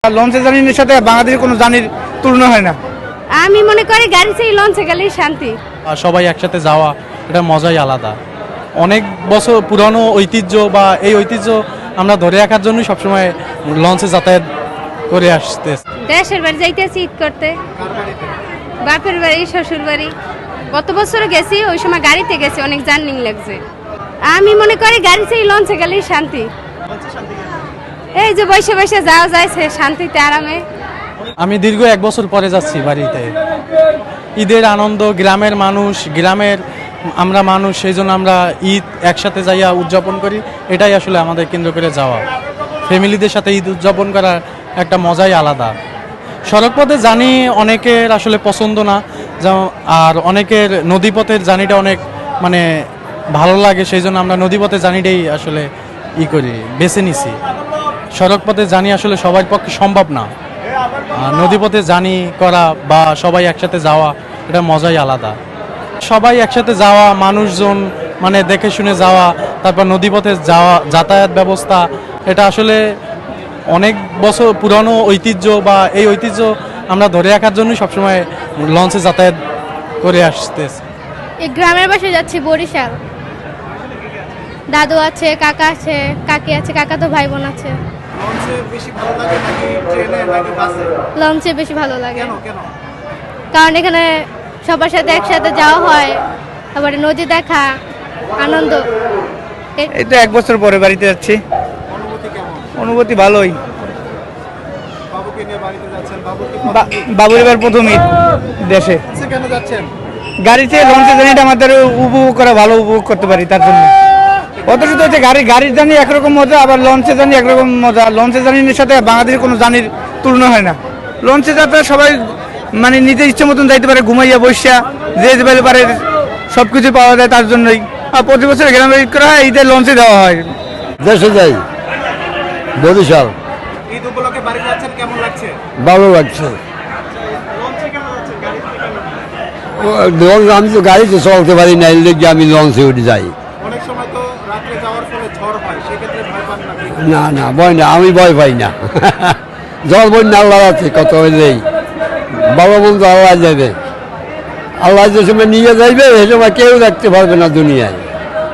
লঞ্চে জার্নির সাথে বাংলাদেশের কোনো জার্নির তুলনা হয় না। আমি মনে করি গাড়িতে লঞ্চে গেলেই শান্তি। সবাই একসাথে যাওয়া এটা মজাই আলাদা। অনেক বছর পুরানো ঐতিহ্য বা এই ঐতিহ্য আমরা ধরে রাখার জন্যই সবসময় লঞ্চে যাতায়াত করে আসতেছি। দেশের বাড়ি যাইতেছি ঈদ করতে, বাপের বাড়ি শ্বশুর বাড়ি। গত বছর গেছি, ওই সময় গাড়িতে গেছি, অনেক জার্নি লাগছে। আমি মনে করি গাড়িতে লঞ্চে গেলেই শান্তি। এই যে বসে বসে যাওয়া যাইছে শান্তিতে আরামে। আমি দীর্ঘ 1 বছর পরে যাচ্ছি বাড়িতে। ঈদের আনন্দ, গ্রামের মানুষ, আমরা মানুষ, সেই জন্য আমরা ঈদ একসাথে যাইয়া উদযাপন করি। এটাই আসলে আমাদের কেন্দ্র করে যাওয়া। ফ্যামিলিদের সাথে ঈদ উদযাপন করার একটা মজাই আলাদা। সড়কপথে জানি অনেকের আসলে পছন্দ না, আর অনেকের নদীপথের জার্নিটা অনেক মানে ভালো লাগে, সেই জন্য আমরা নদীপথে জার্নিটাই আসলে করি, বেছে নিছি। সড়কপথে জার্নি আসলে সবার পক্ষে সম্ভব না। নদীপথে জার্নি করা বা সবাই একসাথে যাওয়া এটা মজাই আলাদা। সবাই একসাথে যাওয়া, মানুষজন মানে দেখে শুনে যাওয়া, তারপর নদীপথে যাওয়া, যাতায়াত ব্যবস্থা, এটা আসলে অনেক বছর পুরানো ঐতিহ্য বা এই ঐতিহ্য আমরা ধরে রাখার জন্যই সবসময় লঞ্চে যাতায়াত করে আসতেছি। এই গ্রামের বাসায় যাচ্ছি বরিশাল। দাদু আছে, কাকা আছে, কাকি আছে, কাকা তো ভাই বোন আছে। লঞ্চে বেশি ভালো লাগে নাকি ট্রেনে নাকি বাসে? লঞ্চে বেশি ভালো লাগে, কেন? কারণ এখানে সবার সাথে একসাথে যাওয়া হয়, তারপরে নদী দেখা, আনন্দ। এই তো 1 বছর পরে বাড়িতে যাচ্ছি। অনুভূতি ভালোই। বাবুকে নিয়ে বাড়িতে যাচ্ছেন, বাবুর এবার প্রথম ঈদ দেশে। কেন যাচ্ছেন? গাড়িতে লঞ্চে জার্নিটা আমাদের উপভোগ করা, ভালো উপভোগ করতে পারি তার জন্য। অথচ তো হচ্ছে গাড়ির জার্নি একরকম মজা, আবার লঞ্চে জার্নি একরকম মজা। লঞ্চে জার্নির সাথে বাংলাদেশের কোনো জার্নির তুলনা হয় না। লঞ্চে যাত্রা সবাই মানে নিজের ইচ্ছে মতন যাইতে পারে, ঘুমাইয়া বসিয়া যে যেতে পারে, সব কিছু পাওয়া যায় তার জন্যই। আর প্রতি বছর গ্রামে ঈদ করা হয়, ঈদের লঞ্চে দেওয়া হয়। দেশে যাই, বরিশাল। ঈদ উপলক্ষে বাড়ি যাচ্ছেন, কেমন লাগছে? ভালো লাগছে। লঞ্চে কেন যাচ্ছেন? গাড়ি থেকে কেন? আমি তো গাড়িতে চলতে পারি না, এর লেগে আমি লঞ্চে উঠে যাই। অনেক সময় তো রাত্রে যাওয়ার ফলে ঝড় হয়, সেক্ষেত্রে ভয় পান নাকি? না ভয় না, আমি ভয় পাই না। জল বন্যা আল্লাহ আছে, কত হইলেই বাবা বন্ধু আল্লাহ যাবে। আল্লাহ যে সময় নিয়ে যাইবে সে সময় কেউ দেখতে পারবে না দুনিয়ায়।